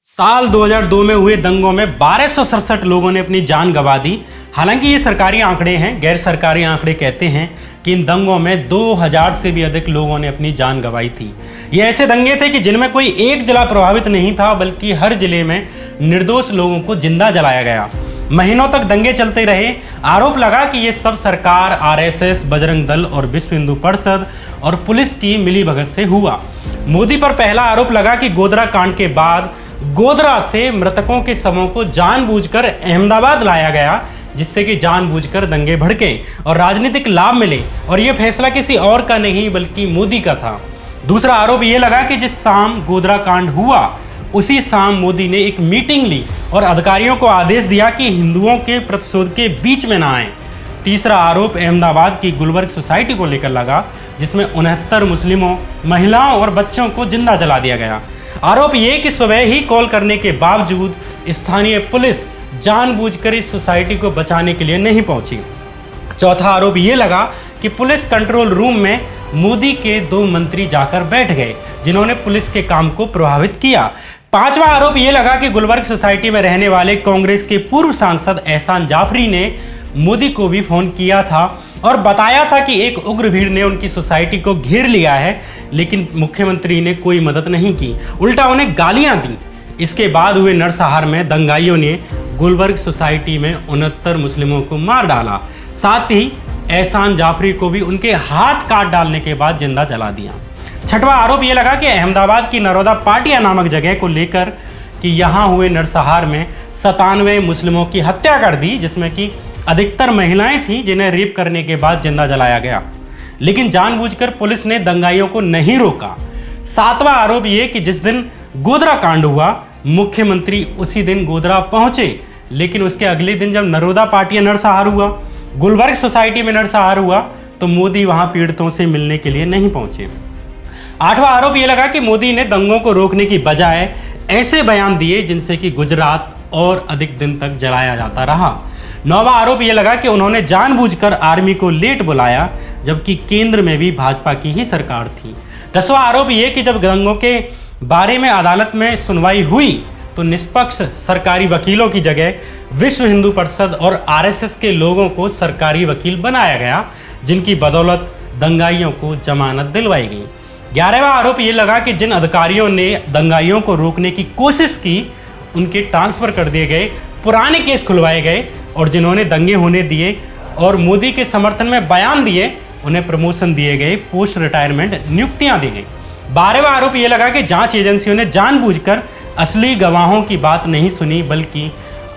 साल 2002 में हुए दंगों में 1267 लोगों ने अपनी जान गंवा दी। हालांकि ये सरकारी आंकड़े हैं, गैर सरकारी आंकड़े कहते हैं कि इन दंगों में 2000 से भी अधिक लोगों ने अपनी जान गंवाई थी। ये ऐसे दंगे थे कि जिनमें कोई एक जिला प्रभावित नहीं था, बल्कि हर जिले में निर्दोष लोगों को जिंदा जलाया गया। महीनों तक दंगे चलते रहे। आरोप लगा कि ये सब सरकार, आरएसएस, बजरंग दल और विश्व हिंदू परिषद और पुलिस की मिलीभगत से हुआ। मोदी पर पहला आरोप लगा कि गोधरा कांड के बाद गोधरा से मृतकों के शवों को जानबूझकर अहमदाबाद लाया गया, जिससे कि जानबूझकर दंगे भड़के और राजनीतिक लाभ मिले, और यह फैसला किसी और का नहीं बल्कि मोदी का था। दूसरा आरोप यह लगा कि जिस शाम गोधरा कांड हुआ उसी शाम मोदी ने एक मीटिंग ली और अधिकारियों को आदेश दिया कि हिंदुओं के प्रतिशोध के बीच में ना आए। तीसरा आरोप अहमदाबाद की गुलबर्ग सोसाइटी को लेकर लगा, जिसमें 69 मुस्लिमों, महिलाओं और बच्चों को जिंदा जला दिया गया। आरोप ये कि सुबह ही कॉल करने के बावजूद स्थानीय पुलिस जानबूझकर इस सोसाइटी को बचाने के लिए नहीं पहुंची। चौथा आरोप ये लगा कि पुलिस कंट्रोल रूम में मोदी के 2 मंत्री जाकर बैठ गए, जिन्होंने पुलिस के काम को प्रभावित किया। पांचवा आरोप ये लगा कि गुलबर्ग सोसाइटी में रहने वाले कांग्रेस के पूर्व सांसद एहसान जाफरी ने मोदी को भी फोन किया था और बताया था कि एक उग्र भीड़ ने उनकी सोसाइटी को घेर लिया है, लेकिन मुख्यमंत्री ने कोई मदद नहीं की, उल्टा उन्हें गालियां दी। इसके बाद हुए नरसंहार में दंगाइयों ने गुलबर्ग सोसाइटी में 69 मुस्लिमों को मार डाला। साथ ही एहसान जाफरी को भी उनके हाथ काट डालने के बाद जिंदा जला दिया। छठवां आरोप यह लगा कि अहमदाबाद की नरोदा पाटिया नामक जगह को लेकर कि यहाँ हुए नरसंहार में 97 मुस्लिमों की हत्या कर दी, जिसमें कि अधिकतर महिलाएं थीं जिन्हें रेप करने के बाद जिंदा जलाया गया, लेकिन जानबूझकर पुलिस ने दंगाइयों को नहीं रोका। सातवां आरोप यह कि जिस दिन गोधरा कांड हुआ मुख्यमंत्री उसी दिन गोधरा पहुंचे, लेकिन उसके अगले दिन जब नरोदा पाटिया नरसंहार हुआ, गुलबर्ग सोसाइटी में नरसंहार हुआ, तो मोदी वहां पीड़ितों से मिलने के लिए नहीं पहुंचे। आठवां आरोप यह लगा कि मोदी ने दंगों को रोकने की बजाय ऐसे बयान दिए जिनसे कि गुजरात और अधिक दिन तक जलाया जाता रहा। नौवां आरोप यह लगा कि उन्होंने जानबूझकर आर्मी को लेट बुलाया, जबकि केंद्र में भी भाजपा की ही सरकार थी। 10वां आरोप यह कि जब दंगों के बारे में अदालत में सुनवाई हुई तो निष्पक्ष सरकारी वकीलों की जगह विश्व हिंदू परिषद और आरएसएस के लोगों को सरकारी वकील बनाया गया, जिनकी बदौलत दंगाइयों को जमानत दिलवाई गई। 11वां आरोप यह लगा कि जिन अधिकारियों ने दंगाइयों को रोकने की कोशिश की उनके ट्रांसफर कर दिए गए, पुराने केस खुलवाए गए, और जिन्होंने दंगे होने दिए और मोदी के समर्थन में बयान दिए उन्हें प्रमोशन दिए गए, पोस्ट रिटायरमेंट नियुक्तियां दी गई। 12वां आरोप यह लगा कि जांच एजेंसियों ने जानबूझकर असली गवाहों की बात नहीं सुनी, बल्कि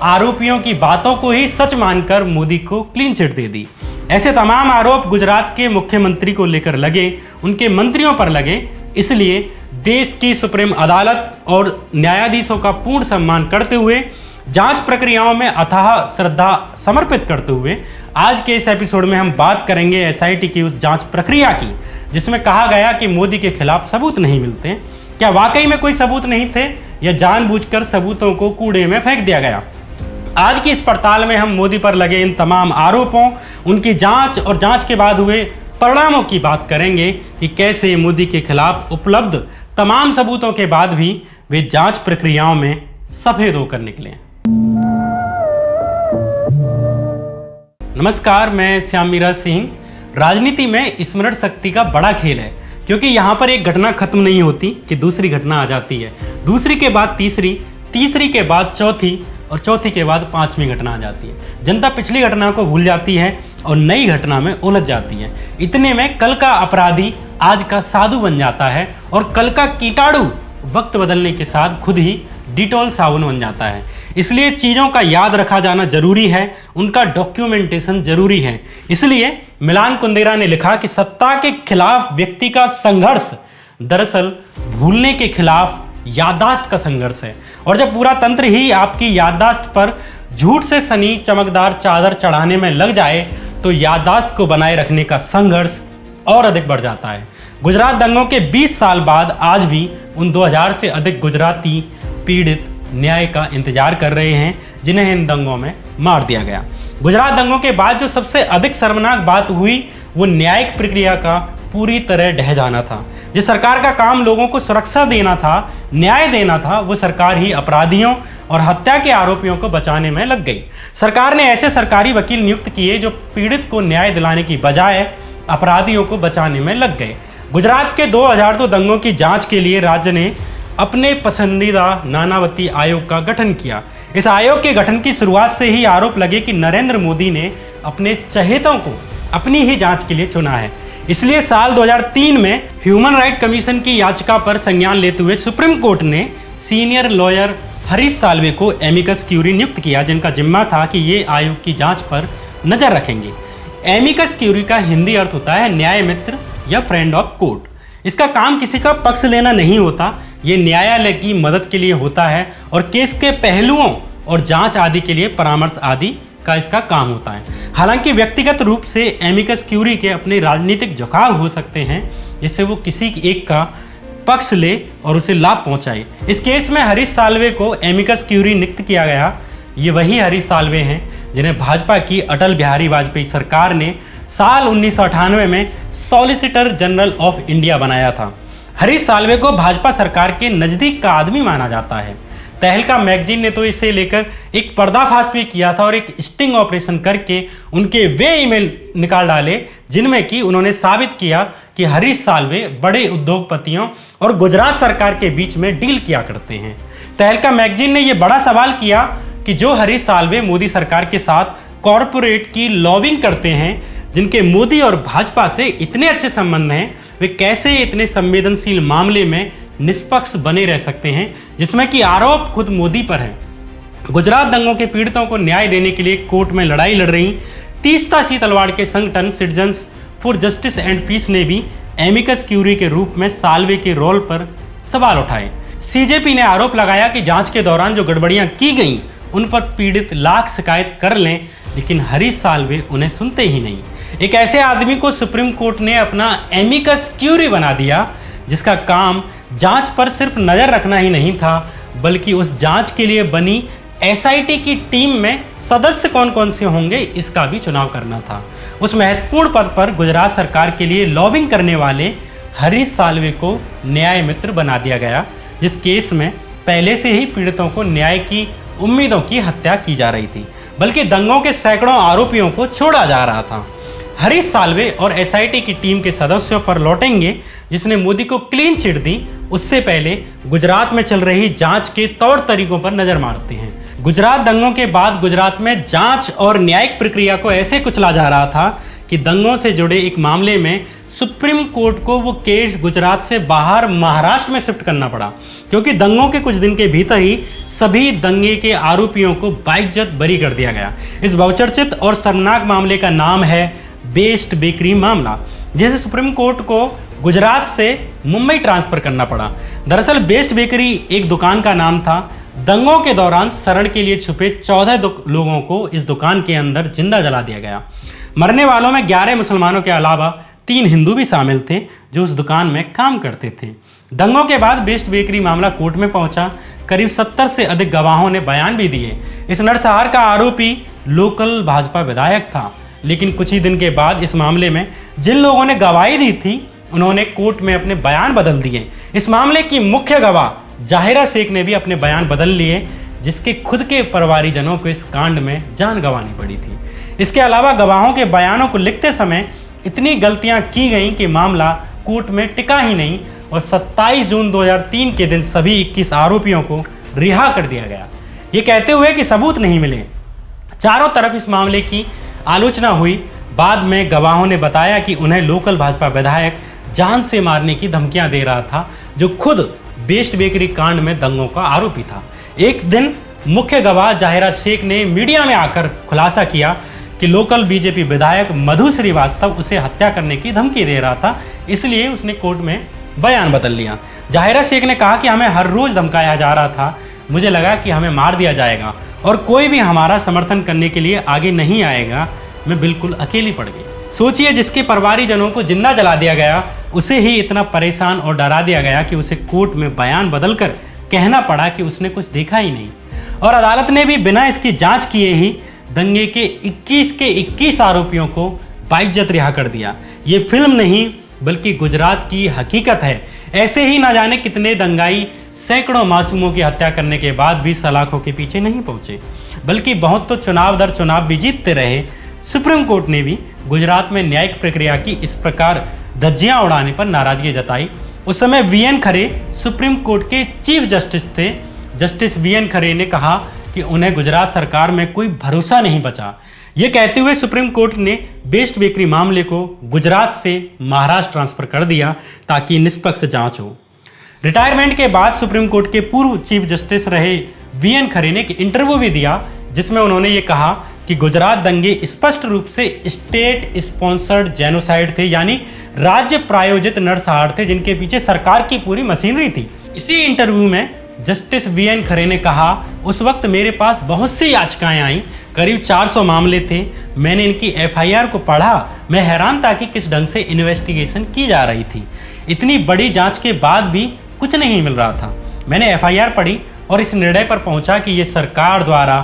आरोपियों की बातों को ही सच मानकर मोदी को क्लीन चिट दे दी। ऐसे तमाम आरोप गुजरात के मुख्यमंत्री को लेकर लगे, उनके मंत्रियों पर लगे। इसलिए देश की सुप्रीम अदालत और न्यायाधीशों का पूर्ण सम्मान करते हुए, जांच प्रक्रियाओं में अथाह श्रद्धा समर्पित करते हुए, आज के इस एपिसोड में हम बात करेंगे एसआईटी की उस जांच प्रक्रिया की जिसमें कहा गया कि मोदी के खिलाफ सबूत नहीं मिलते। क्या वाकई में कोई सबूत नहीं थे या जानबूझकर सबूतों को कूड़े में फेंक दिया गया? आज की इस पड़ताल में हम मोदी पर लगे इन तमाम आरोपों, उनकी जांच और जांच के बाद हुए परिणामों की बात करेंगे कि कैसे मोदी के खिलाफ उपलब्ध तमाम सबूतों के बाद भी वे जांच प्रक्रियाओं में सफेद होकर निकले। नमस्कार, मैं श्याम मीरा सिंह। राजनीति में स्मरण शक्ति का बड़ा खेल है, क्योंकि यहाँ पर एक घटना खत्म नहीं होती कि दूसरी घटना आ जाती है, दूसरी के बाद तीसरी, तीसरी के बाद चौथी और चौथी के बाद 5वीं घटना आ जाती है। जनता पिछली घटना को भूल जाती है और नई घटना में उलझ जाती है। इतने में कल का अपराधी आज का साधु बन जाता है और कल का कीटाणु वक्त बदलने के साथ खुद ही डिटॉल साबुन बन जाता है। इसलिए चीज़ों का याद रखा जाना जरूरी है, उनका डॉक्यूमेंटेशन जरूरी है। इसलिए मिलान कुंदेरा ने लिखा कि सत्ता के खिलाफ व्यक्ति का संघर्ष दरअसल भूलने के खिलाफ याददाश्त का संघर्ष है, और जब पूरा तंत्र ही आपकी याददाश्त पर झूठ से सनी चमकदार चादर चढ़ाने में लग जाए तो याददाश्त को बनाए रखने का संघर्ष और अधिक बढ़ जाता है। गुजरात दंगों के 20 साल बाद आज भी उन 2000 से अधिक गुजराती पीड़ित न्याय का इंतजार कर रहे हैं जिन्हें इन दंगों में मार दिया गया। गुजरात दंगों के बाद जो सबसे अधिक शर्मनाक बात हुई वो न्यायिक प्रक्रिया का पूरी तरह ढह जाना था। जिस सरकार का काम लोगों को सुरक्षा देना था, न्याय देना था, वो सरकार ही अपराधियों और हत्या के आरोपियों को बचाने में लग गई। सरकार ने ऐसे सरकारी वकील नियुक्त किए जो पीड़ित को न्याय दिलाने की बजाय अपराधियों को बचाने में लग गए। गुजरात के 2002 दंगों की जांच के लिए राज्य ने अपने पसंदीदा नानावती आयोग का गठन किया। इस आयोग के गठन की शुरुआत से ही आरोप लगे कि नरेंद्र मोदी ने अपने चहेतों को अपनी ही जांच के लिए चुना है। इसलिए साल 2003 में ह्यूमन राइट कमीशन की याचिका पर संज्ञान लेते हुए सुप्रीम कोर्ट ने सीनियर लॉयर हरीश साल्वे को एमिकस क्यूरी नियुक्त किया, जिनका जिम्मा था कि ये आयोग की जांच पर नजर रखेंगे। एमिकस क्यूरी का हिंदी अर्थ होता है न्याय मित्र या फ्रेंड ऑफ कोर्ट। इसका काम किसी का पक्ष लेना नहीं होता, ये न्यायालय की मदद के लिए होता है और केस के पहलुओं और जांच आदि के लिए परामर्श आदि का इसका काम होता है। हालांकि व्यक्तिगत रूप से एमिकस क्यूरी के अपने राजनीतिक झुकाव हो सकते हैं, जिससे वो किसी एक का पक्ष ले और उसे लाभ पहुंचाए। इस केस में हरीश साल्वे को एमिकस क्यूरी नियुक्त किया गया। ये वही हरीश साल्वे हैं जिन्हें भाजपा की अटल बिहारी वाजपेयी सरकार ने साल 1998 में सॉलिसिटर जनरल ऑफ इंडिया बनाया था। हरीश साल्वे को भाजपा सरकार के नज़दीक का आदमी माना जाता है। तहलका मैगजीन ने तो इसे लेकर एक पर्दाफाश भी किया था और एक स्टिंग ऑपरेशन करके उनके वे ईमेल निकाल डाले जिनमें कि उन्होंने साबित किया कि हरीश साल्वे बड़े उद्योगपतियों और गुजरात सरकार के बीच में डील किया करते हैं। तहलका मैगजीन ने यह बड़ा सवाल किया कि जो हरीश साल्वे मोदी सरकार के साथ कॉरपोरेट की लॉबिंग करते हैं, जिनके मोदी और भाजपा से इतने अच्छे संबंध हैं, वे कैसे इतने संवेदनशील मामले में निष्पक्ष बने रह सकते हैं, जिसमें कि आरोप खुद मोदी पर है। गुजरात दंगों के पीड़ितों को न्याय देने के लिए कोर्ट में लड़ाई लड़ रही तीस्ता तलवाड़ के संगठन citizens for justice and peace ने भी एमिकस क्यूरी के रूप में साल्वे के रोल पर सवाल उठाए। सीजेपी ने आरोप लगाया कि जांच के दौरान जो गड़बड़ियां की गईं उन पर पीड़ित लाख शिकायत कर लें, लेकिन हरीश साल्वे उन्हें सुनते ही नहीं। एक ऐसे आदमी को सुप्रीम कोर्ट ने अपना एमिकस क्यूरी बना दिया जिसका काम जांच पर सिर्फ नज़र रखना ही नहीं था, बल्कि उस जांच के लिए बनी एसआईटी की टीम में सदस्य कौन कौन से होंगे इसका भी चुनाव करना था। उस महत्वपूर्ण पद पर गुजरात सरकार के लिए लॉबिंग करने वाले हरीश साल्वे को न्याय मित्र बना दिया गया, जिस केस में पहले से ही पीड़ितों को न्याय की उम्मीदों की हत्या की जा रही थी, बल्कि दंगों के सैकड़ों आरोपियों को छोड़ा जा रहा था। हरीश साल्वे और एसआईटी की टीम के सदस्यों पर लौटेंगे जिसने मोदी को क्लीन चिट दी। उससे पहले गुजरात में चल रही जांच के तौर तरीकों पर नजर मारते हैं। गुजरात दंगों के बाद गुजरात में जांच और न्यायिक प्रक्रिया को ऐसे कुचला जा रहा था कि दंगों से जुड़े एक मामले में सुप्रीम कोर्ट को वो केस गुजरात से बाहर महाराष्ट्र में शिफ्ट करना पड़ा, क्योंकि दंगों के कुछ दिन के भीतर ही सभी दंगे के आरोपियों को बाइज्जत बरी कर दिया गया। इस बहुचर्चित और शर्मनाक मामले का नाम है बेस्ट बेकरी मामला, जिसे सुप्रीम कोर्ट को गुजरात से मुंबई ट्रांसफर करना पड़ा। दरअसल बेस्ट बेकरी एक दुकान का नाम था। दंगों के दौरान शरण के लिए छुपे 14 लोगों को इस दुकान के अंदर जिंदा जला दिया गया। मरने वालों में 11 मुसलमानों के अलावा 3 हिंदू भी शामिल थे जो उस दुकान में काम करते थे। दंगों के बाद बेस्ट बेकरी मामला कोर्ट में पहुंचा। करीब 70 से अधिक गवाहों ने बयान भी दिए। इस नरसंहार का आरोपी लोकल भाजपा विधायक था, लेकिन कुछ ही दिन के बाद इस मामले में जिन लोगों ने गवाही दी थी उन्होंने कोर्ट में अपने बयान बदल दिए। इस मामले की मुख्य गवाह जाहिरा शेख ने भी अपने बयान बदल लिए, जिसके खुद के परिवारीजनों को इस कांड में जान गंवानी पड़ी थी। इसके अलावा गवाहों के बयानों को लिखते समय इतनी गलतियां की गईं कि मामला कोर्ट में टिका ही नहीं और 27 जून 2003 के दिन सभी 21 आरोपियों को रिहा कर दिया गया, ये कहते हुए कि सबूत नहीं मिले। चारों तरफ इस मामले की आलोचना हुई। बाद में गवाहों ने बताया कि उन्हें लोकल भाजपा विधायक जान से मारने की धमकियां दे रहा था, जो खुद बेस्ट बेकरी कांड में दंगों का आरोपी था। एक दिन मुख्य गवाह जाहिरा शेख ने मीडिया में आकर खुलासा किया कि लोकल बीजेपी विधायक मधु श्रीवास्तव उसे हत्या करने की धमकी दे रहा था, इसलिए उसने कोर्ट में बयान बदल लिया। जाहिरा शेख ने कहा कि हमें हर रोज धमकाया जा रहा था, मुझे लगा कि हमें मार दिया जाएगा और कोई भी हमारा समर्थन करने के लिए आगे नहीं आएगा, मैं बिल्कुल अकेली पड़ गई। सोचिए, जिसके परिवारीजनों को जिंदा जला दिया गया उसे ही इतना परेशान और डरा दिया गया कि उसे कोर्ट में बयान बदलकर कहना पड़ा कि उसने कुछ देखा ही नहीं। और अदालत ने भी बिना इसकी जांच किए ही दंगे के 21 आरोपियों को बाइज्जत रिहा कर दिया। ये फिल्म नहीं बल्कि गुजरात की हकीकत है। ऐसे ही ना जाने कितने दंगाई सैकड़ों मासूमों की हत्या करने के बाद भी सलाखों के पीछे नहीं पहुंचे, बल्कि बहुत तो चुनाव दर चुनाव भी जीतते रहे। सुप्रीम कोर्ट ने भी गुजरात में न्यायिक प्रक्रिया की इस प्रकार धज्जियां उड़ाने पर नाराजगी जताई। उस समय वीएन खरे सुप्रीम कोर्ट के चीफ जस्टिस थे। जस्टिस वीएन खरे ने कहा कि उन्हें गुजरात सरकार में कोई भरोसा नहीं बचा। ये कहते हुए सुप्रीम कोर्ट ने बेस्ट बेकरी मामले को गुजरात से महाराष्ट्र ट्रांसफर कर दिया ताकि निष्पक्ष जांच हो। रिटायरमेंट के बाद सुप्रीम कोर्ट के पूर्व चीफ जस्टिस रहे वीएन खरे ने एक इंटरव्यू भी दिया, जिसमें उन्होंने ये कहा कि गुजरात दंगे स्पष्ट रूप से स्टेट स्पॉन्सर्ड जेनोसाइड थे, यानी राज्य प्रायोजित नरसंहार थे जिनके पीछे सरकार की पूरी मशीनरी थी। इसी इंटरव्यू में जस्टिस वीएन खरे ने कहा, उस वक्त मेरे पास बहुत सी याचिकाएं आई, करीब 400 मामले थे। मैंने इनकी एफआईआर को पढ़ा, मैं हैरान था कि किस ढंग से इन्वेस्टिगेशन की जा रही थी। इतनी बड़ी जांच के बाद भी कुछ नहीं मिल रहा था। मैंने एफआईआर पढ़ी और इस निर्णय पर पहुंचा कि ये सरकार द्वारा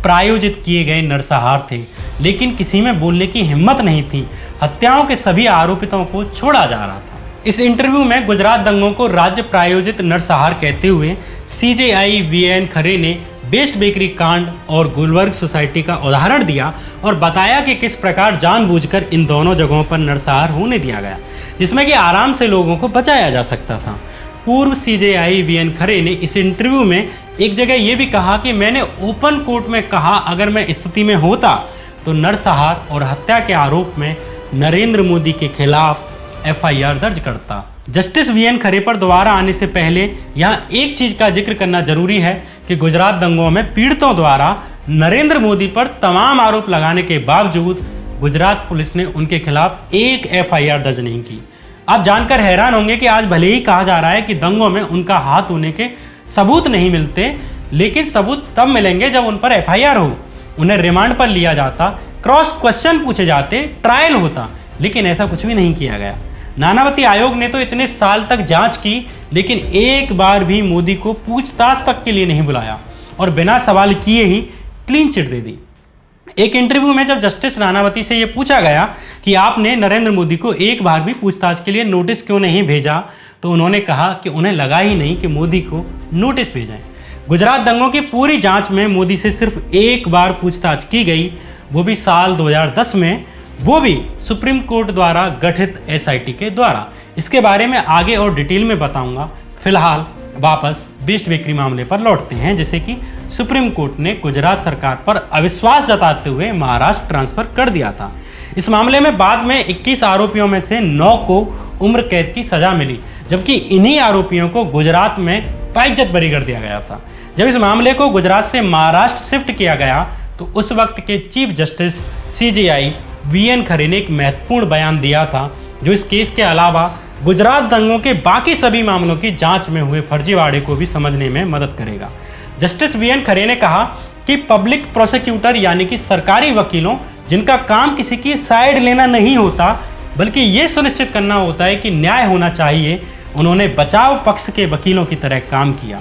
प्रायोजित किए गए नरसंहार थे, लेकिन किसी में बोलने की हिम्मत नहीं थी। हत्याओं के सभी आरोपितों को छोड़ा जा रहा था। इस इंटरव्यू में गुजरात दंगों को राज्य प्रायोजित नरसंहार कहते हुए सीजेआई वीएन खरे ने बेस्ट बेकरी कांड और गुलबर्ग सोसाइटी का उदाहरण दिया और बताया कि किस प्रकार जानबूझकर इन दोनों जगहों पर नरसंहार होने दिया गया, जिसमें कि आराम से लोगों को बचाया जा सकता था। पूर्व सीजेआई वीएन खरे ने इस इंटरव्यू में एक जगह यह भी कहा कि मैंने ओपन कोर्ट में कहा, अगर मैं स्थिति में होता तो नरसंहार और हत्या के आरोप में नरेंद्र मोदी के खिलाफ एफआईआर दर्ज करता। जस्टिस वीएन खरे पर दोबारा आने से पहले यहाँ एक चीज का जिक्र करना जरूरी है कि गुजरात दंगों में पीड़ितों द्वारा नरेंद्र मोदी पर तमाम आरोप लगाने के बावजूद गुजरात पुलिस ने उनके खिलाफ एक एफआईआर दर्ज नहीं की। आप जानकर हैरान होंगे कि आज भले ही कहा जा रहा है कि दंगों में उनका हाथ होने के सबूत नहीं मिलते, लेकिन सबूत तब मिलेंगे जब उन पर एफआईआर हो, उन्हें रिमांड पर लिया जाता, क्रॉस क्वेश्चन पूछे जाते, ट्रायल होता, लेकिन ऐसा कुछ भी नहीं किया गया। नानावती आयोग ने तो इतने साल तक जांच की, लेकिन एक बार भी मोदी को पूछताछ तक के लिए नहीं बुलाया और बिना सवाल किए ही क्लीन चिट दे दी। एक इंटरव्यू में जब जस्टिस नानावती से यह पूछा गया कि आपने नरेंद्र मोदी को एक बार भी पूछताछ के लिए नोटिस क्यों नहीं भेजा, तो उन्होंने कहा कि उन्हें लगा ही नहीं कि मोदी को नोटिस भेजें। गुजरात दंगों की पूरी जांच में मोदी से सिर्फ एक बार पूछताछ की गई, वो भी साल 2010 में, वो भी सुप्रीम कोर्ट द्वारा गठित एसआईटी के द्वारा। इसके बारे में आगे और डिटेल में बताऊंगा। फिलहाल वापस बेस्ट बेकरी मामले पर लौटते हैं, जिसे कि सुप्रीम कोर्ट ने गुजरात सरकार पर अविश्वास जताते हुए महाराष्ट्र ट्रांसफर कर दिया था। इस मामले में बाद में 21 आरोपियों में से 9 को उम्र कैद की सजा मिली, जबकि इन्हीं आरोपियों को गुजरात में बाइज्जत बरी कर दिया गया था। जब इस मामले को गुजरात से महाराष्ट्र शिफ्ट किया गया तो उस वक्त के चीफ जस्टिस सीजेआई वीएन खरे ने एक महत्वपूर्ण बयान दिया था, जो इस केस के अलावा गुजरात दंगों के बाकी सभी मामलों की जांच में हुए फर्जीवाड़े को भी समझने में मदद करेगा। जस्टिस वीएन खरे ने कहा कि पब्लिक प्रोसिक्यूटर यानी कि सरकारी वकीलों, जिनका काम किसी की साइड लेना नहीं होता बल्कि ये सुनिश्चित करना होता है कि न्याय होना चाहिए, उन्होंने बचाव पक्ष के वकीलों की तरह काम किया।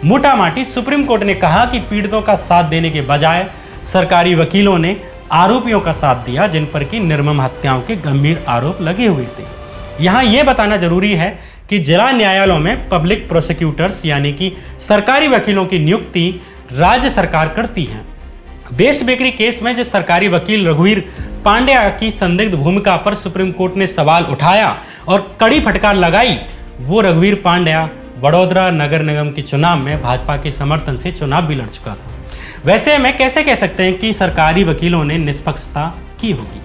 मोटा माटी सुप्रीम कोर्ट ने कहा कि पीड़ितों का साथ देने के बजाय सरकारी वकीलों ने आरोपियों का साथ दिया, जिन पर की निर्मम हत्याओं के गंभीर आरोप लगे हुए थे। यहाँ यह बताना जरूरी है कि जिला न्यायालयों में पब्लिक प्रोसिक्यूटर्स यानी कि सरकारी वकीलों की नियुक्ति राज्य सरकार करती है। बेस्ट बेकरी केस में जिस सरकारी वकील रघुवीर पांड्या की संदिग्ध भूमिका पर सुप्रीम कोर्ट ने सवाल उठाया और कड़ी फटकार लगाई, वो रघुवीर पांड्या वडोदरा नगर निगम के चुनाव में भाजपा के समर्थन से चुनाव भी लड़ चुका था। वैसे में कैसे कह सकते हैं कि सरकारी वकीलों ने निष्पक्षता की होगी।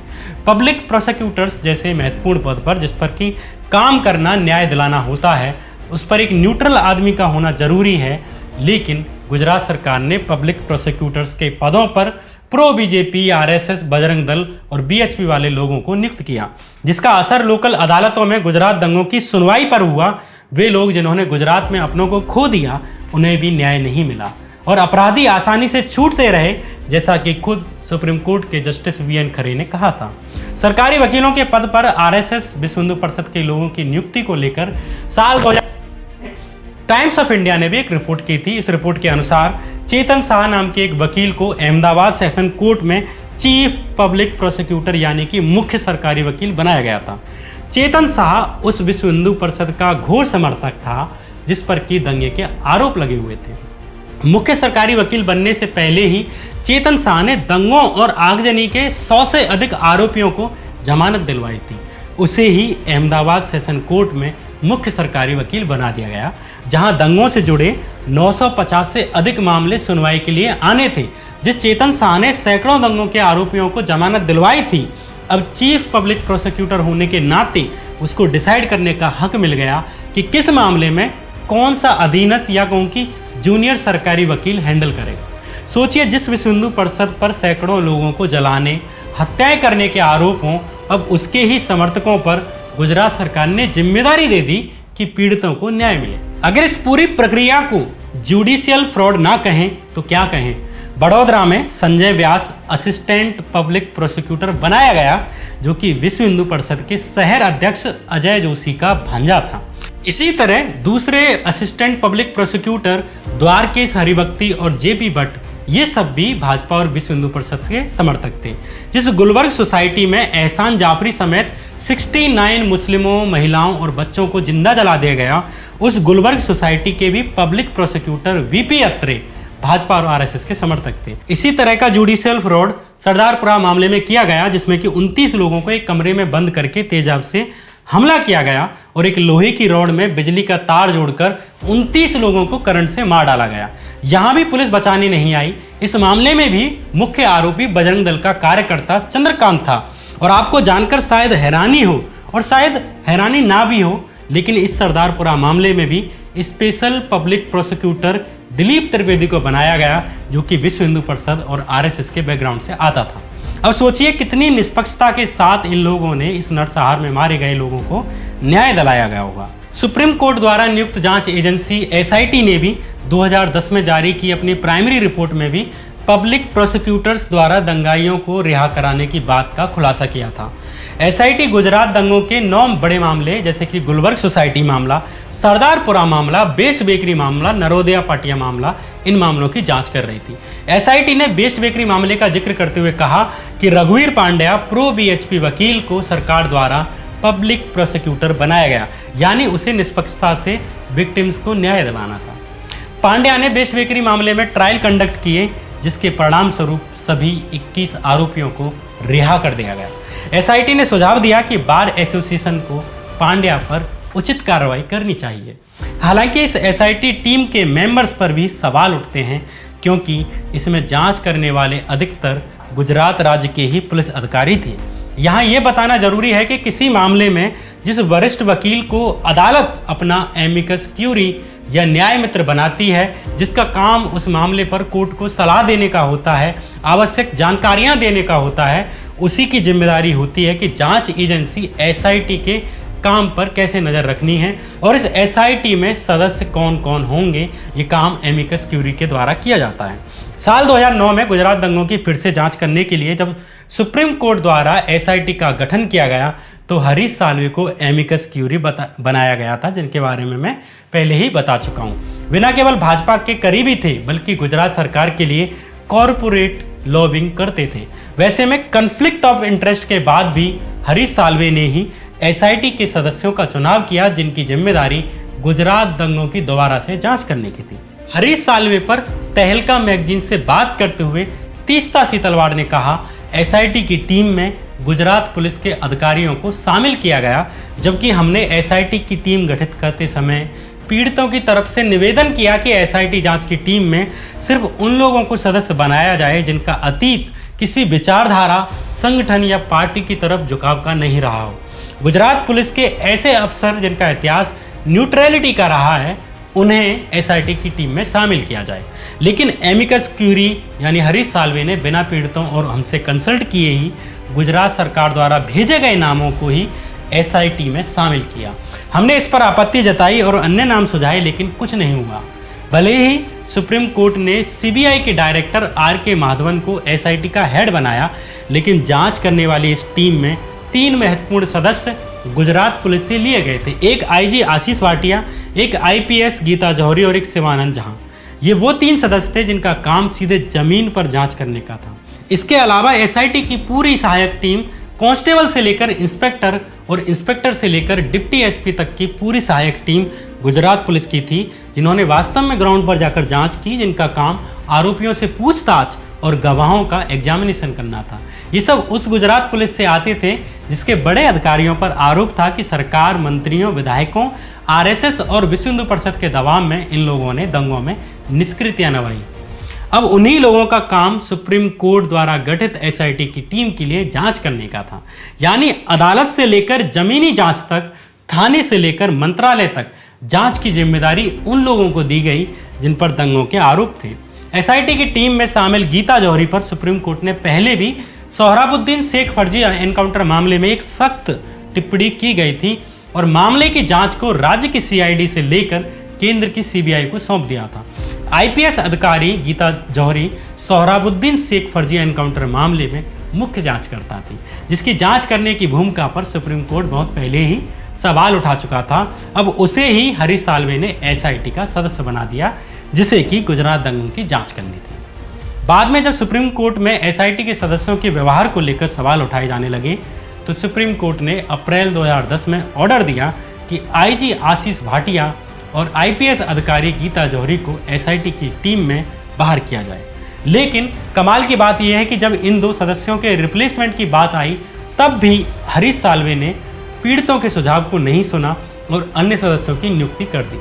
पब्लिक प्रोसिक्यूटर्स जैसे महत्वपूर्ण पद पर, जिस पर कि काम करना न्याय दिलाना होता है, उस पर एक न्यूट्रल आदमी का होना जरूरी है, लेकिन गुजरात सरकार ने पब्लिक प्रोसिक्यूटर्स के पदों पर pro BJP, RSS, Bajrang Dal और बीएचपी वाले लोगों को नियुक्त किया, जिसका असर लोकल अदालतों में गुजरात दंगों की सुनवाई पर हुआ। वे लोग जिन्होंने गुजरात में अपनों को खो दिया, उन्हें भी न्याय नहीं मिला और अपराधी आसानी से छूटते रहे, जैसा कि खुद सुप्रीम कोर्ट के जस्टिस वीएन खरे ने कहा था। सरकारी वकीलों के पद पर आरएसएस विश्व हिंदू परिषद के लोगों की नियुक्ति को लेकर साल 2000 टाइम्स ऑफ इंडिया ने भी एक रिपोर्ट की थी। इस रिपोर्ट के अनुसार चेतन शाह नाम के एक वकील को अहमदाबाद सेशन कोर्ट में चीफ पब्लिक प्रोसिक्यूटर यानी कि मुख्य सरकारी वकील बनाया गया था। चेतन शाह उस विश्व हिंदू परिषद का घोर समर्थक था जिस पर कि दंगे के आरोप लगे हुए थे। मुख्य सरकारी वकील बनने से पहले ही चेतन शाह ने दंगों और आगजनी के 100 से अधिक आरोपियों को जमानत दिलवाई थी। उसे ही अहमदाबाद सेशन कोर्ट में मुख्य सरकारी वकील बना दिया गया, जहां दंगों से जुड़े 950 से अधिक मामले सुनवाई के लिए आने थे। जिस चेतन शाह ने सैकड़ों दंगों के आरोपियों को जमानत दिलवाई थी, अब चीफ पब्लिक प्रोसिक्यूटर होने के नाते उसको डिसाइड करने का हक मिल गया कि किस मामले में कौन सा अधीनस्थ या कौन की जूनियर सरकारी वकील हैंडल करेगा। सोचिए, जिस विश्व हिंदू परिषद पर सैकड़ों लोगों को जलाने, हत्याएं करने के आरोप हों, अब उसके ही समर्थकों पर गुजरात सरकार ने जिम्मेदारी दे दी कि पीड़ितों को न्याय मिले। अगर इस पूरी प्रक्रिया को जुडिशियल फ्रॉड ना कहें तो क्या कहें। बड़ौदा में संजय व्यास असिस्टेंट पब्लिक प्रोसिक्यूटर बनाया गया, जो कि विश्व हिंदू परिषद के शहर अध्यक्ष अजय जोशी का भांजा था। इसी तरह दूसरे assistant public prosecutor Dwarkesh Haribhakti और जेपी भट्ट, ये सब भी भाजपा और विश्व हिंदू परिषद के समर्थक थे। जिस गुलबर्ग सोसाइटी में एहसान जाफरी समेत 69 मुस्लिमों, महिलाओं और बच्चों को जिंदा जला दिया गया, उस गुलबर्ग सोसाइटी के भी पब्लिक प्रोसिक्यूटर वीपी अत्रे भाजपा और आरएसएस के समर्थक थे। इसी तरह का जुडिशियल फ्रॉड सरदारपुरा मामले में किया गया, जिसमें कि 29 लोगों को एक कमरे में बंद करके तेजाब से हमला किया गया और एक लोहे की रॉड में बिजली का तार जोड़कर 29 लोगों को करंट से मार डाला गया। यहां भी पुलिस बचाने नहीं आई। इस मामले में भी मुख्य आरोपी बजरंग दल का कार्यकर्ता चंद्रकांत था। और आपको जानकर शायद हैरानी हो और शायद हैरानी ना भी हो, लेकिन इस सरदारपुरा मामले में भी special public prosecutor Dilip Trivedi को बनाया गया, जो कि विश्व हिंदू परिषद और आरएसएस के बैकग्राउंड से आता था। अब सोचिए कितनी निष्पक्षता के साथ इन लोगों ने इस नरसंहार में मारे गए लोगों को न्याय दिलाया गया होगा। सुप्रीम कोर्ट द्वारा नियुक्त जांच एजेंसी एसआईटी ने भी 2010 में जारी की अपनी प्राइमरी रिपोर्ट में भी पब्लिक प्रोसिक्यूटर्स द्वारा दंगाइयों को रिहा कराने की बात का खुलासा किया था। एसआईटी गुजरात दंगों के 9 बड़े मामले, जैसे कि गुलबर्ग सोसाइटी मामला, सरदारपुरा मामला, बेस्ट बेकरी मामला, नरोदिया पाटिया मामला, इन मामलों की जांच कर रही थी। एसआईटी ने बेस्ट बेकरी मामले का जिक्र करते हुए कहा कि रघुवीर पांड्या प्रो बीएचपी वकील को सरकार द्वारा पब्लिक प्रोसिक्यूटर बनाया गया, यानी उसे निष्पक्षता से विक्टिम्स को न्याय दिलाना था। पांड्या ने बेस्ट बेकरी मामले में ट्रायल कंडक्ट किए, जिसके परिणाम स्वरूप सभी 21 आरोपियों को रिहा कर दिया गया। एसआईटी ने सुझाव दिया कि बार एसोसिएशन को पांड्या पर उचित कार्रवाई करनी चाहिए। हालांकि इस एसआईटी टीम के मेंबर्स पर भी सवाल उठते हैं, क्योंकि इसमें जांच करने वाले अधिकतर गुजरात राज्य के ही पुलिस अधिकारी थे। यहाँ ये बताना जरूरी है कि किसी मामले में जिस वरिष्ठ वकील को अदालत अपना एमिकस क्यूरी या न्याय मित्र बनाती है, जिसका काम उस मामले पर कोर्ट को सलाह देने का होता है, आवश्यक जानकारियां देने का होता है, उसी की जिम्मेदारी होती है कि जांच एजेंसी एसआईटी के काम पर कैसे नज़र रखनी है और इस एसआईटी में सदस्य कौन कौन होंगे, ये काम एमिकस क्यूरी के द्वारा किया जाता है। साल 2009 में गुजरात दंगों की फिर से जांच करने के लिए जब सुप्रीम कोर्ट द्वारा एसआईटी का गठन किया गया, तो हरीश साल्वे को एमिकस क्यूरी बनाया गया था, जिनके बारे में मैं पहले ही बता चुका हूँ। वे न केवल भाजपा के करीबी थे, बल्कि गुजरात सरकार के लिए कॉरपोरेट लॉबिंग करते थे। वैसे में कन्फ्लिक्ट ऑफ इंटरेस्ट के बाद भी हरीश साल्वे ने ही एसआईटी के सदस्यों का चुनाव किया, जिनकी जिम्मेदारी गुजरात दंगों की दोबारा से जांच करने की थी। हरीश साल्वे पर तहलका मैगजीन से बात करते हुए तीस्ता सीतलवाड़ ने कहा, एसआईटी की टीम में गुजरात पुलिस के अधिकारियों को शामिल किया गया, जबकि हमने एसआईटी की टीम गठित करते समय पीड़ितों की तरफ से निवेदन किया कि एसआईटी जांच की टीम में सिर्फ उन लोगों को सदस्य बनाया जाए जिनका अतीत किसी विचारधारा, संगठन या पार्टी की तरफ झुकाव का नहीं रहा हो। गुजरात पुलिस के ऐसे अफसर जिनका इतिहास न्यूट्रलिटी का रहा है, उन्हें एसआईटी की टीम में शामिल किया जाए। लेकिन एमिकस क्यूरी यानी हरीश साल्वे ने बिना पीड़ितों और हमसे कंसल्ट किए ही गुजरात सरकार द्वारा भेजे गए नामों को ही एसआईटी में शामिल किया। हमने इस पर आपत्ति जताई और अन्य नाम सुझाए, लेकिन कुछ नहीं हुआ। भले ही सुप्रीम कोर्ट ने सीबीआई के डायरेक्टर आर.के. माधवन को एसआईटी का हेड बनाया, लेकिन जांच करने वाली इस टीम में 3 महत्वपूर्ण सदस्य गुजरात पुलिस से लिए गए थे। एक आईजी आशीष वाटिया, एक आईपीएस गीता जौहरी और एक शिवानंद झा। ये वो 3 सदस्य थे जिनका काम सीधे जमीन पर जांच करने का था। इसके अलावा एसआईटी की पूरी सहायक टीम कांस्टेबल से लेकर इंस्पेक्टर और इंस्पेक्टर से लेकर डिप्टी एसपी तक की पूरी सहायक टीम गुजरात पुलिस की थी, जिन्होंने वास्तव में ग्राउंड पर जाकर जांच की, जिनका काम आरोपियों से पूछताछ और गवाहों का एग्जामिनेशन करना था। ये सब उस गुजरात पुलिस से आते थे जिसके बड़े अधिकारियों पर आरोप था कि सरकार, मंत्रियों, विधायकों, आरएसएस और विश्व हिंदू परिषद के दबाव में इन लोगों ने दंगों में निष्क्रियता निभाई। अब उन्हीं लोगों का काम सुप्रीम कोर्ट द्वारा गठित एसआईटी की टीम के लिए जांच करने का था। यानी अदालत से लेकर जमीनी जांच तक, थाने से लेकर मंत्रालय तक जांच की जिम्मेदारी उन लोगों को दी गई जिन पर दंगों के आरोप थे। एसआईटी की टीम में शामिल गीता जौहरी पर सुप्रीम कोर्ट ने पहले भी सोहराबुद्दीन शेख फर्जी एनकाउंटर मामले में एक सख्त टिप्पणी की गई थी और मामले की जांच को राज्य की सीआईडी से लेकर केंद्र की सीबीआई को सौंप दिया था। आईपीएस अधिकारी गीता जौहरी सोहराबुद्दीन शेख फर्जी एनकाउंटर मामले में मुख्य जांचकर्ता थी, जिसकी जांच करने की भूमिका पर सुप्रीम कोर्ट बहुत पहले ही सवाल उठा चुका था। अब उसे ही हरीश साल्वे ने एसआईटी का सदस्य बना दिया, जिसे कि गुजरात दंगों की जांच करनी थी। बाद में जब सुप्रीम कोर्ट में एसआईटी के सदस्यों के व्यवहार को लेकर सवाल उठाए जाने लगे, तो सुप्रीम कोर्ट ने अप्रैल 2010 में ऑर्डर दिया कि आईजी आशीष भाटिया और आईपीएस अधिकारी गीता जौहरी को एसआईटी की टीम में बाहर किया जाए। लेकिन कमाल की बात यह है कि जब इन दो सदस्यों के रिप्लेसमेंट की बात आई, तब भी हरीश साल्वे ने पीड़ितों के सुझाव को नहीं सुना और अन्य सदस्यों की नियुक्ति कर दी।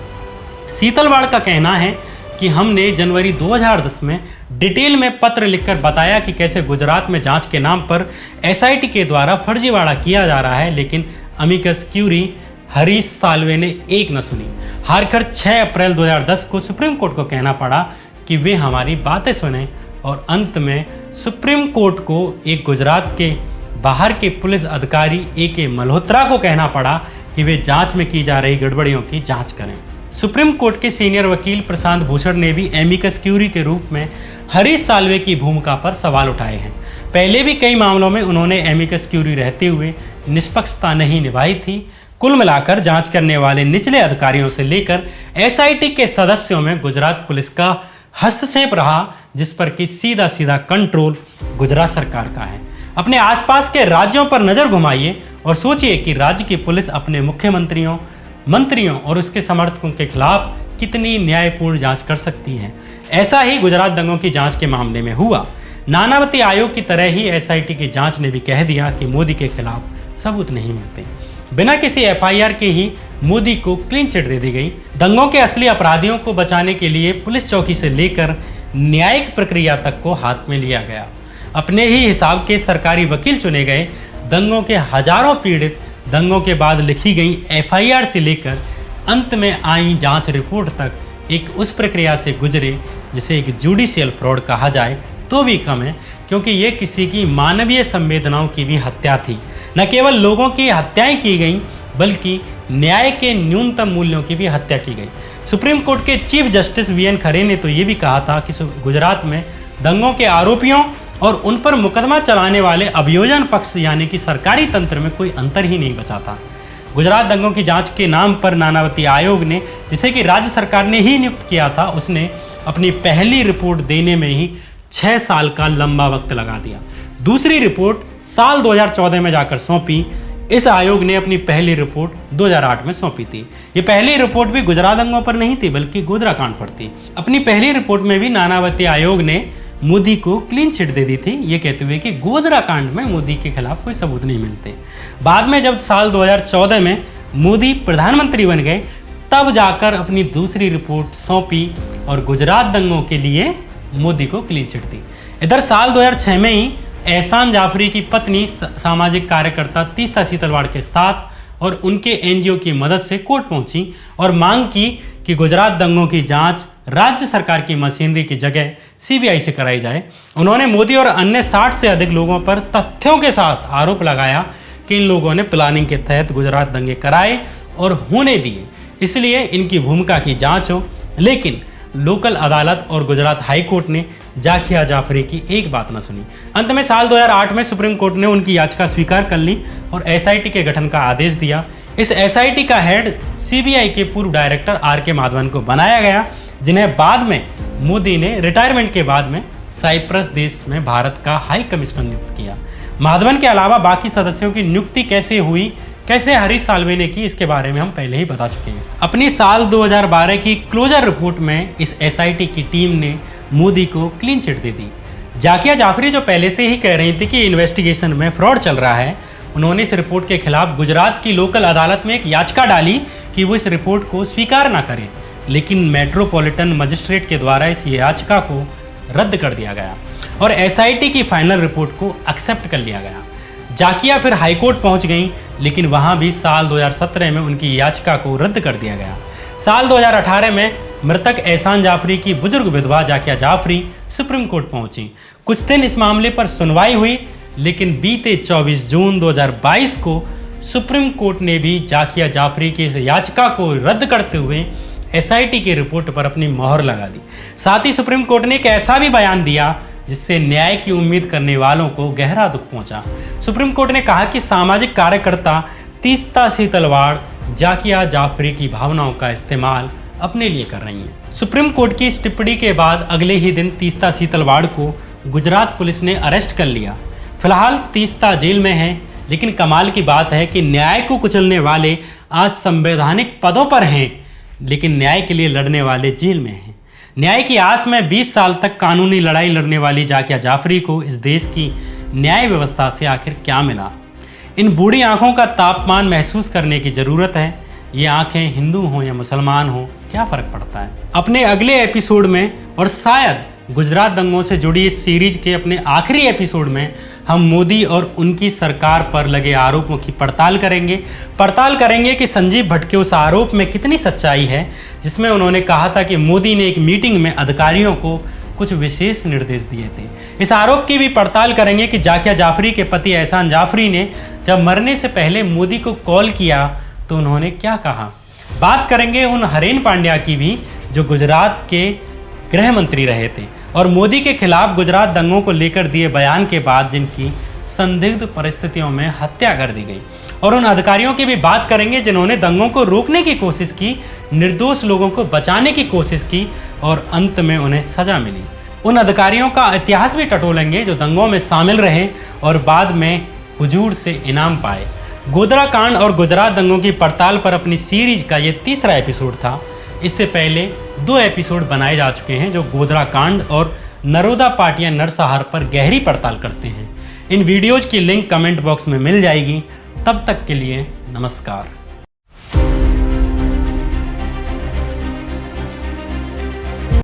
शीतलवाड़ का कहना है कि हमने जनवरी 2010 में डिटेल में पत्र लिखकर बताया कि कैसे गुजरात में जांच के नाम पर एसआईटी के द्वारा फर्जीवाड़ा किया जा रहा है, लेकिन अमिकस क्यूरी हरीश साल्वे ने एक न सुनी। हारकर 6 अप्रैल 2010 को सुप्रीम कोर्ट को कहना पड़ा कि वे हमारी बातें सुने और अंत में सुप्रीम कोर्ट को एक गुजरात के बाहर के पुलिस अधिकारी ए.के. मल्होत्रा को कहना पड़ा कि वे जांच में की जा रही गड़बड़ियों की जांच करें। सुप्रीम कोर्ट के सीनियर वकील प्रशांत भूषण ने भी एमिकस क्यूरी के रूप में हरीश साल्वे की भूमिका पर सवाल उठाए हैं। पहले भी कई मामलों में उन्होंने एमिकस क्यूरी रहते हुए निष्पक्षता नहीं निभाई थी। कुल मिलाकर जांच करने वाले निचले अधिकारियों से लेकर एसआईटी के सदस्यों में गुजरात पुलिस का हस्तक्षेप रहा, जिस पर कि सीधा सीधा कंट्रोल गुजरात सरकार का है। अपने आसपास के राज्यों पर नजर घुमाइए और सोचिए कि राज्य की पुलिस अपने मुख्यमंत्रियों, मंत्रियों और उसके समर्थकों के खिलाफ कितनी न्यायपूर्ण जांच कर सकती है। ऐसा ही गुजरात दंगों की जांच के मामले में हुआ। नानावती आयोग की तरह ही एसआईटी की जांच ने भी कह दिया कि मोदी के खिलाफ सबूत नहीं मिलते। बिना किसी एफआईआर के ही मोदी को क्लीन चिट दे दी गई। दंगों के असली अपराधियों को बचाने के लिए पुलिस चौकी से लेकर न्यायिक प्रक्रिया तक को हाथ में लिया गया। अपने ही हिसाब के सरकारी वकील चुने गए। दंगों के हजारों पीड़ित दंगों के बाद लिखी गई एफआईआर से लेकर अंत में आई जांच रिपोर्ट तक एक उस प्रक्रिया से गुजरे जिसे एक जुडिशियल फ्रॉड कहा जाए तो भी कम है, क्योंकि ये किसी की मानवीय संवेदनाओं की भी हत्या थी। न केवल लोगों की हत्याएं की गई, बल्कि न्याय के न्यूनतम मूल्यों की भी हत्या की गई। सुप्रीम कोर्ट के चीफ जस्टिस वीएन खरे ने तो ये भी कहा था कि गुजरात में दंगों के आरोपियों और उन पर मुकदमा चलाने वाले अभियोजन पक्ष यानी कि सरकारी तंत्र में कोई अंतर ही नहीं बचा था। गुजरात दंगों की जांच के नाम पर नानावती आयोग ने, जिसे कि राज्य सरकार ने ही नियुक्त किया था, उसने अपनी पहली रिपोर्ट देने में ही 6 साल का लंबा वक्त लगा दिया। दूसरी रिपोर्ट साल 2014 में जाकर सौंपी। इस आयोग ने अपनी पहली रिपोर्ट 2008 में सौंपी थी। ये पहली रिपोर्ट भी गुजरात दंगों पर नहीं थी, बल्कि गोधरा कांड पर थी। अपनी पहली रिपोर्ट में भी नानावती आयोग ने मोदी को क्लीन चिट दे दी थी, ये कहते हुए कि गोधरा कांड में मोदी के खिलाफ कोई सबूत नहीं मिलते। बाद में जब साल 2014 में मोदी प्रधानमंत्री बन गए, तब जाकर अपनी दूसरी रिपोर्ट सौंपी और गुजरात दंगों के लिए मोदी को क्लीन चिट दी। इधर साल 2006 में ही एहसान जाफरी की पत्नी सामाजिक कार्यकर्ता तीस्ता शीतलवाड़ के साथ और उनके एनजीओ की मदद से कोर्ट पहुंची और मांग की कि गुजरात दंगों की जांच राज्य सरकार की मशीनरी की जगह सीबीआई से कराई जाए। उन्होंने मोदी और अन्य 60 से अधिक लोगों पर तथ्यों के साथ आरोप लगाया कि इन लोगों ने प्लानिंग के तहत गुजरात दंगे कराए और होने दिए, इसलिए इनकी भूमिका की जांच हो। लेकिन लोकल अदालत और गुजरात हाई कोर्ट ने जाकिया जाफरी की एक बात न सुनी। अंत में साल 2008 में सुप्रीम कोर्ट ने उनकी याचिका स्वीकार कर ली और एसआईटी के गठन का आदेश दिया। इस एसआईटी का हेड सीबीआई के पूर्व डायरेक्टर आर.के. माधवन को बनाया गया, जिन्हें बाद में मोदी ने रिटायरमेंट के बाद में साइप्रस देश में भारत का हाई कमिश्नर नियुक्त किया। माधवन के अलावा बाकी सदस्यों की नियुक्ति कैसे हुई, कैसे हरीश साल्वे ने की, इसके बारे में हम पहले ही बता चुके हैं। अपनी साल 2012 की क्लोजर रिपोर्ट में इस एसआईटी की टीम ने मोदी को क्लीन चिट दे दी। जाकिया जाफरी जो पहले से ही कह रही थी कि इन्वेस्टिगेशन में फ्रॉड चल रहा है, उन्होंने इस रिपोर्ट के खिलाफ गुजरात की लोकल अदालत में एक याचिका डाली कि वो इस रिपोर्ट को स्वीकार ना करें, लेकिन मेट्रोपॉलिटन मजिस्ट्रेट के द्वारा इस याचिका को रद्द कर दिया गया और एसआईटी की फाइनल रिपोर्ट को एक्सेप्ट कर लिया गया। जाकिया फिर हाईकोर्ट पहुंच गई, लेकिन वहां भी साल 2017 में उनकी याचिका को रद्द कर दिया गया। साल 2018 में मृतक एहसान जाफरी की बुजुर्ग विधवा जाकिया जाफरी सुप्रीम कोर्ट पहुंची। कुछ दिन इस मामले पर सुनवाई हुई, लेकिन बीते 24 जून 2022 को सुप्रीम कोर्ट ने भी जाकिया जाफरी की इस याचिका को रद्द करते हुए एसआईटी की रिपोर्ट पर अपनी मोहर लगा दी। साथ ही सुप्रीम कोर्ट ने एक ऐसा भी बयान दिया जिससे न्याय की उम्मीद करने वालों को गहरा दुख पहुंचा। सुप्रीम कोर्ट ने कहा कि सामाजिक कार्यकर्ता तीस्ता सीतलवाड़ जाकिया जाफरी की भावनाओं का इस्तेमाल अपने लिए कर रही हैं। सुप्रीम कोर्ट की इस टिप्पणी के बाद अगले ही दिन तीस्ता सीतलवाड़ को गुजरात पुलिस ने अरेस्ट कर लिया। फिलहाल तीस्ता जेल में है, लेकिन कमाल की बात है कि न्याय को कुचलने वाले आज संवैधानिक पदों पर हैं, लेकिन न्याय के लिए लड़ने वाले जेल में हैं। न्याय की आस में 20 साल तक कानूनी लड़ाई लड़ने वाली जाकिया जाफरी को इस देश की न्याय व्यवस्था से आखिर क्या मिला? इन बूढ़ी आंखों का तापमान महसूस करने की ज़रूरत है। ये आंखें हिंदू हों या मुसलमान हों, क्या फ़र्क पड़ता है? अपने अगले एपिसोड में और शायद गुजरात दंगों से जुड़ी इस सीरीज के अपने आखिरी एपिसोड में हम मोदी और उनकी सरकार पर लगे आरोपों की पड़ताल करेंगे कि संजीव भट्ट के उस आरोप में कितनी सच्चाई है जिसमें उन्होंने कहा था कि मोदी ने एक मीटिंग में अधिकारियों को कुछ विशेष निर्देश दिए थे। इस आरोप की भी पड़ताल करेंगे कि जाकिया जाफरी के पति एहसान जाफरी ने जब मरने से पहले मोदी को कॉल किया तो उन्होंने क्या कहा। बात करेंगे उन हरेन पांड्या की भी जो गुजरात के गृह मंत्री रहे थे और मोदी के खिलाफ गुजरात दंगों को लेकर दिए बयान के बाद जिनकी संदिग्ध परिस्थितियों में हत्या कर दी गई, और उन अधिकारियों की भी बात करेंगे जिन्होंने दंगों को रोकने की कोशिश की, निर्दोष लोगों को बचाने की कोशिश की और अंत में उन्हें सजा मिली। उन अधिकारियों का इतिहास भी टटोलेंगे जो दंगों में शामिल रहे और बाद में हुजूर से इनाम पाए। गोधरा कांड और गुजरात दंगों की पड़ताल पर अपनी सीरीज का ये तीसरा एपिसोड था। इससे पहले 2 एपिसोड बनाए जा चुके हैं जो गोधरा कांड और नरोदा पाटिया नरसंहार पर गहरी पड़ताल करते हैं। इन वीडियोज़ की लिंक कमेंट बॉक्स में मिल जाएगी। तब तक के लिए नमस्कार।